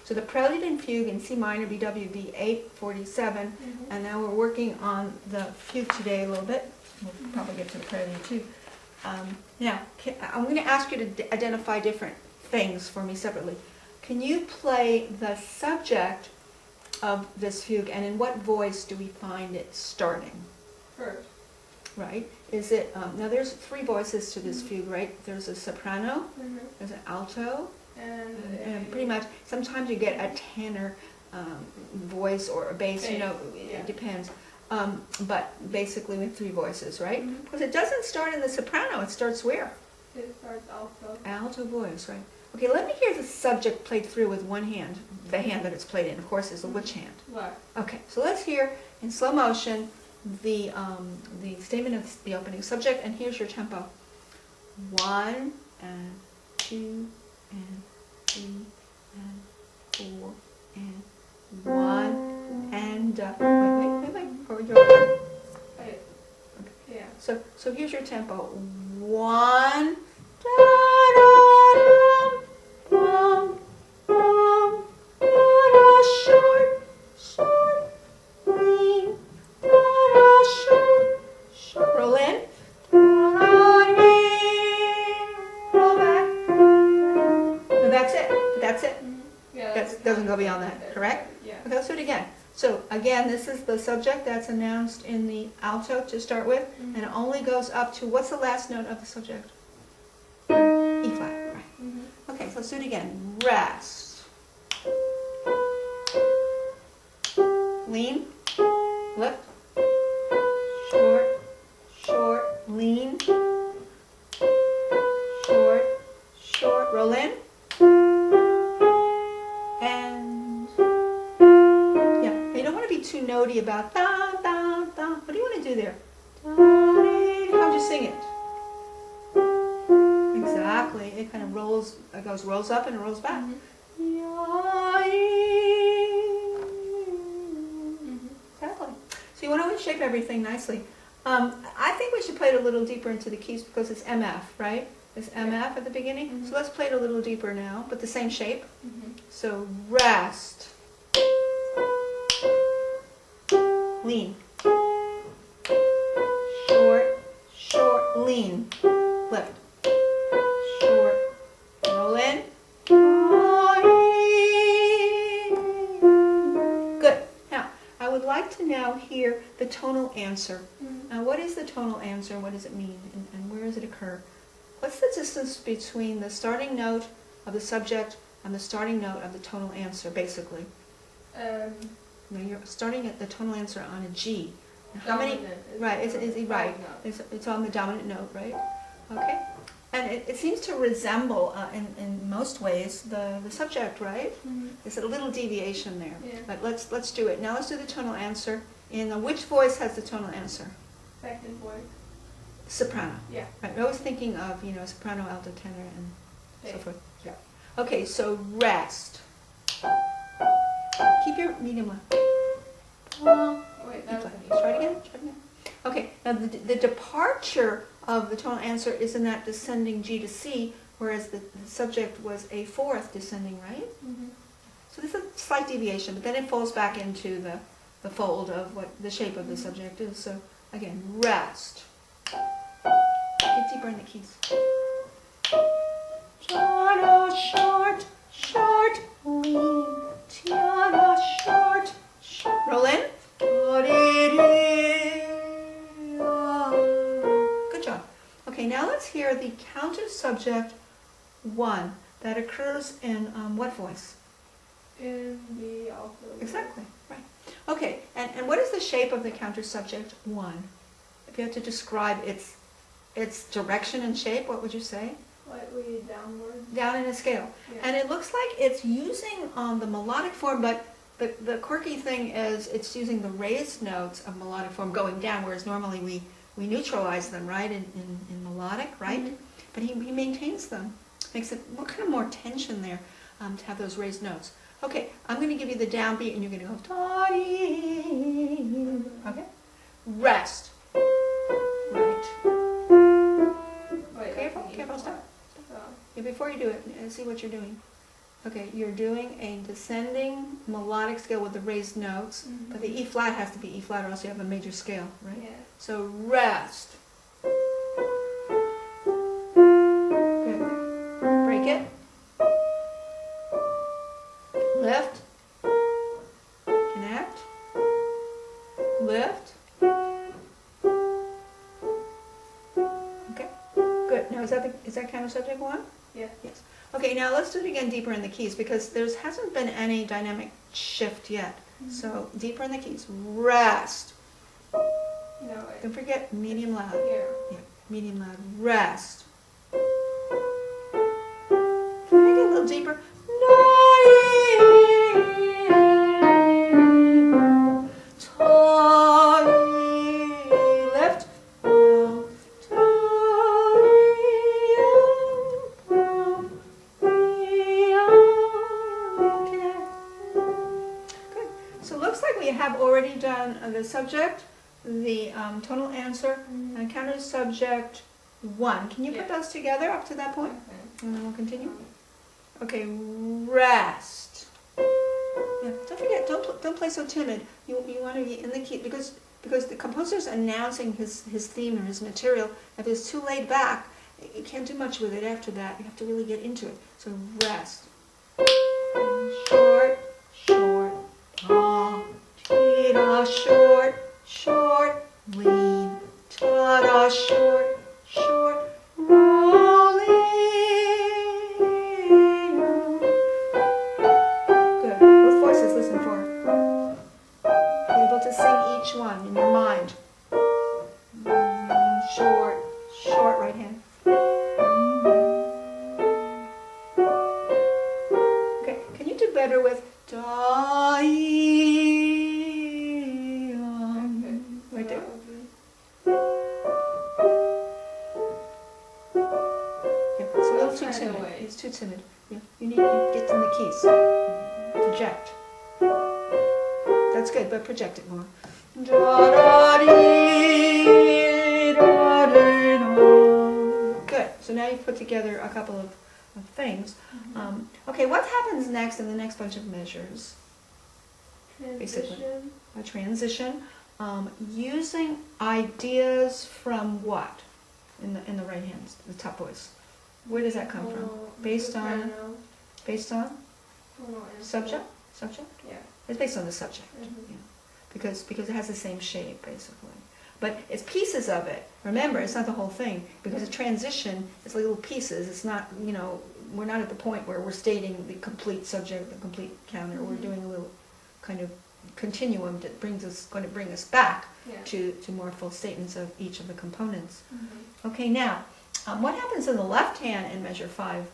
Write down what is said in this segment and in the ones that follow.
So the Prelude and Fugue in C minor, BWV847, and now we're working on the Fugue today a little bit. We'll probably get to the Prelude too. Now, I'm going to ask you to identify different things for me separately. Can you play the subject of this fugue, and in what voice do we find it starting? First. Right? Is it, now there's three voices to this fugue, right? There's a soprano, there's an alto, and pretty much, sometimes you get a tenor voice or a bass, you know, it depends. But basically we have three voices, right? Because it doesn't start in the soprano, it starts where? It starts alto. Alto voice, right? Okay, let me hear the subject played through with one hand. The hand that it's played in, of course, is the which hand? Left. Okay, so let's hear in slow motion the statement of the opening subject, and here's your tempo. 1 and 2 and 3 and 4 and 1 and wait. Or you're okay. Okay. Yeah. So here's your tempo. 1 da-da-dum, bum, bum, da-da, short, lean, da-da, short, roll in, da-da, roll back. So that's it. Yeah, That doesn't go beyond that, correct? Yeah. Okay, let's do it again. So again, this is the subject that's announced in the alto to start with, and it only goes up to, what's the last note of the subject? E flat, right. Okay, so let's do it again. Rest. Lean. Lift. Short. Short. Lean. Short. Short. Roll in. And yeah, you don't want to be too notey about da da da. What do you want to do there? How'd you sing it? Exactly. It kind of rolls. It rolls up and it rolls back. Exactly. So you want to shape everything nicely. I think we should play it a little deeper into the keys because it's MF, right? It's MF at the beginning. So let's play it a little deeper now, but the same shape. So rest. Lean. Short, short, lean. Lift. Short. Roll in. Good. Now, I would like to now hear the tonal answer. Now, what is the tonal answer? What does it mean? And where does it occur? What's the distance between the starting note of the subject and the starting note of the tonal answer, basically? Now you're starting at the tonal answer on a G. How many? Right, it's on the dominant note, right? Okay. And it seems to resemble, in most ways, the subject, right? There's a little deviation there. Yeah. But let's do it. Now let's do the tonal answer. In which voice has the tonal answer? Second voice. Soprano. Yeah. Right. I was thinking of, soprano, alto, tenor, and so forth. Yeah. Okay, so rest. Keep your medium low. Wait, that's Try it again. Okay, now the departure of the tonal answer is in that descending G to C, whereas the subject was a fourth descending, right? So there's a slight deviation, but then it falls back into the fold of what the shape of the subject is. So again, rest. Get deeper in the keys. Short, short, lean. Short, short. Roll in. Good job. Okay, now let's hear the counter subject 1 that occurs in what voice? In the alto. Exactly, right. Okay, and what is the shape of the counter subject 1? If you had to describe its direction and shape, what would you say? Slightly downward. Down in a scale. Yeah. And it looks like it's using the melodic form, but the quirky thing is it's using the raised notes of melodic form going down, whereas normally we neutralize them, right, in melodic, right? But he maintains them. Makes it kind of more tension there to have those raised notes. Okay, I'm going to give you the downbeat, and you're going to go, okay? Rest. Right. Wait, Careful, stop. Yeah, before you do it, see what you're doing. Okay, you're doing a descending melodic scale with the raised notes, but the E flat has to be E flat or else you have a major scale, right? Yeah. So rest. Good. Break it. Lift. Connect. Lift. Okay. Good. Now is that counter subject one? Yeah. Yes. Okay, now let's do it again deeper in the keys because there hasn't been any dynamic shift yet. So deeper in the keys. Rest. No, wait. Don't forget medium loud. Here. Yeah, medium loud. Rest. Can I get a little deeper? Lift. Good. So it looks like we have already done the subject, the tonal answer, and counter subject 1. Can you put those together up to that point? Okay. And then we'll continue. Okay, rest. Yeah, don't forget, don't play so timid. You want to be in the key because the composer's announcing his theme or his material. If it's too laid back, you can't do much with it after that. You have to really get into it. So rest. Short, short, ta-da, short, short, lean, ta-da, short, short, rolling. Good. Both voices, listen for. Be able to sing each one in your mind. Short, short right hand. Okay, can you do better with right there? Yeah, it's a little too timid. It's too timid. Yeah, you need to get in the keys. Project. That's good, but project it more. Good. So now you've put together a couple of things. Okay, what happens next in the next bunch of measures? Basically, a transition. Using ideas from what in the right hand, the top voice. Where does that come from? Based on subject. Subject. Yeah. It's based on the subject. Yeah. Because it has the same shape basically. But it's pieces of it. Remember, it's not the whole thing because a transition is little pieces. It's not, we're not at the point where we're stating the complete subject, the complete counter. We're doing a little kind of continuum that going to bring us back to more full statements of each of the components. Okay, now, what happens in the left hand in measure 5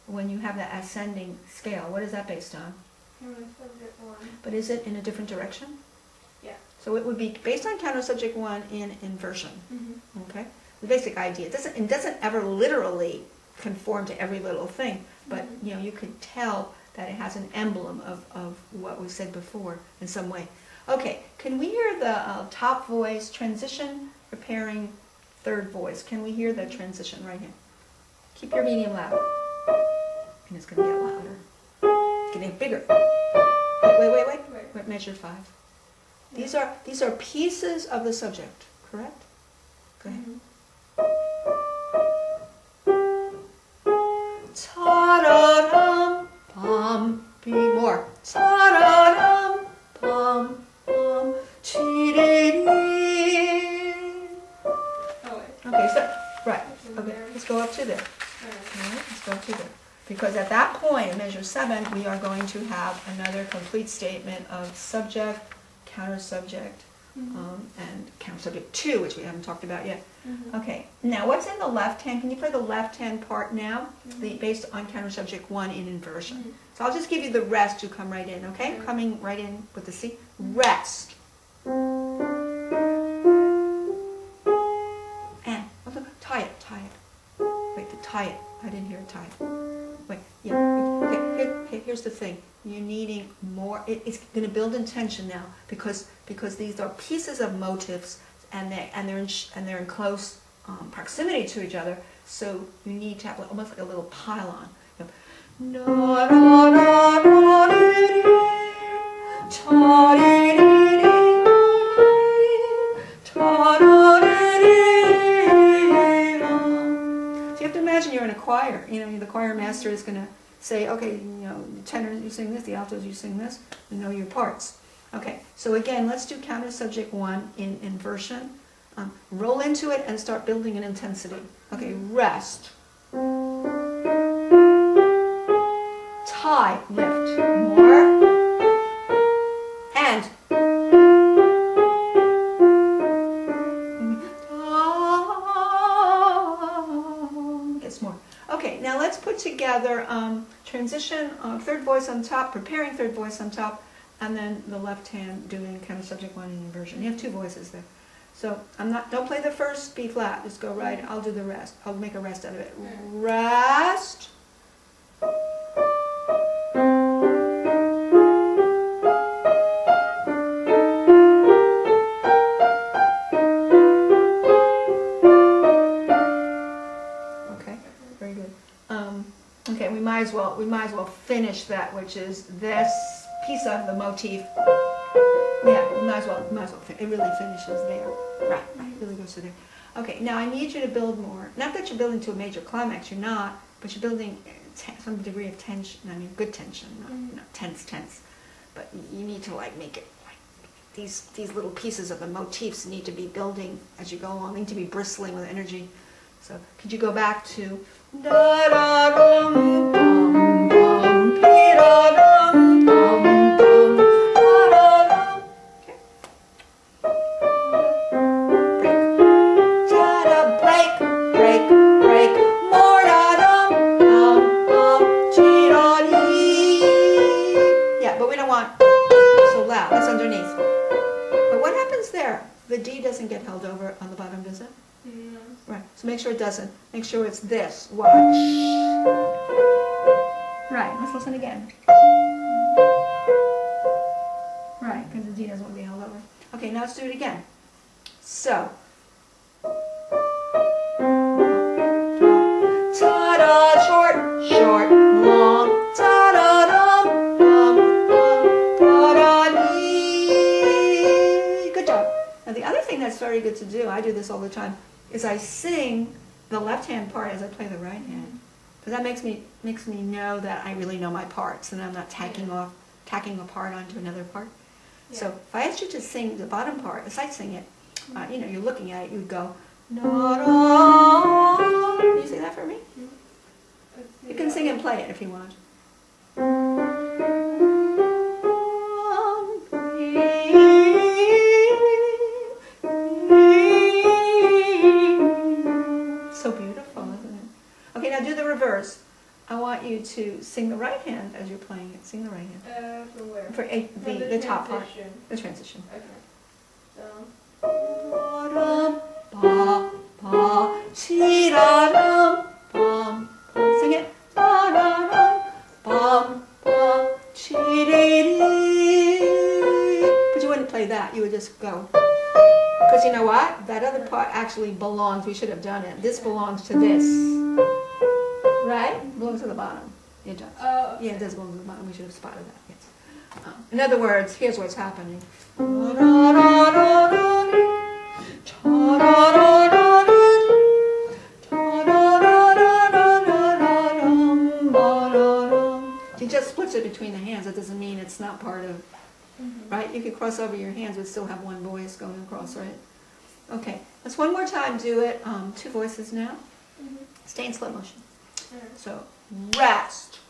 when you have that ascending scale? What is that based on? Subject 1. But is it in a different direction? Yeah. So it would be based on counter subject 1 in inversion. Okay, the basic idea. It doesn't ever literally conform to every little thing, but you could tell that it has an emblem of what we said before in some way. Okay, can we hear the top voice transition preparing third voice? Can we hear the transition right here? Keep your medium loud, and it's going to get louder. It's getting bigger. Wait. Measure 5. These are pieces of the subject, correct? Go ahead. Ta-da-dum, pum, be more. Ta-da-dum, pum, pum, ti-di-di. Okay, so right. Okay, let's go up to there. All right, let's go up to there. Because at that point, in measure 7, we are going to have another complete statement of subject, counter subject, and counter subject 2, which we haven't talked about yet. Okay, now what's in the left hand? Can you play the left hand part now? Based on counter subject 1 in inversion. So I'll just give you the rest to come right in, okay? Coming right in with the C. Rest. And tie it. Wait, tie it. I didn't hear it tie it. Wait, yeah. Okay, here's the thing. You're needing more. It's going to build in tension now because these are pieces of motifs and they're in close proximity to each other. So you need to have almost like a little pylon. you have to imagine you're in a choir. You know, the choir master is going to say, okay, you know, the tenors, you sing this, the altos, you sing this, you know your parts. Okay, so again, let's do counter subject 1 in inversion. Roll into it and start building an intensity. Okay, rest. Tie, lift. More. And. Gets more. Okay, now let's put together transition, third voice on top, preparing third voice on top, and then the left hand doing counter subject 1 in inversion. You have 2 voices there. So don't play the first B flat, just go right, I'll do the rest. I'll make a rest out of it. Rest. Okay, very good. Okay, we might as well finish that, which is this piece of the motif. Yeah, we might as well. It really finishes there. Right, it really goes to there. Okay, now I need you to build more. Not that you're building to a major climax, you're not, but you're building some degree of tension. I mean, good tension, not tense. But you need to like make it like these little pieces of the motifs need to be building as you go along. They need to be bristling with energy. So could you go back to da da dum bum bum pi da dum bum bum da da dum. Okay. Break. Da da break. More da dum bum bum chi da dee. Yeah, but we don't want so loud. That's underneath. But what happens there? The D doesn't get held over on the bottom, does it? No. Right, so make sure it doesn't. Make sure it's this. Watch. Right, let's listen again. Right, because the D doesn't want to be held over. Okay, now let's do it again. So. Ta-da, short, long. Ta-da-dum, dum, dum, ta-da-dee. Good job. Now the other thing that's very good to do, I do this all the time, is I sing the left hand part as I play the right hand, because that makes me know that I really know my parts and I'm not tacking a part onto another part. Yeah. So if I asked you to sing the bottom part, as I sing it, you know, you're looking at it, you'd go na da. Can you sing that for me? You can sing and play it if you want. So beautiful, isn't it? Okay, now do the reverse. I want you to sing the right hand as you're playing it. Sing the right hand. For where? For the top part. The transition. Okay. So. Ba, ba, chi, da, dum, bum. Sing it. Da, da, dum, bum, bum, chi, dee, dee. But you wouldn't play that. You would just go. Because you know what? That other part actually belongs. We should have done it. This belongs to this. Right? It belongs to the bottom. It does. Oh. Okay. Yeah, it does belong to the bottom. We should have spotted that. Yes. In other words, here's what's happening. He just splits it between the hands. That doesn't mean it's not part of, right? You could cross over your hands but still have one voice going across, right? Okay, let's one more time do it. 2 voices now. Stay in slow motion. So, rest.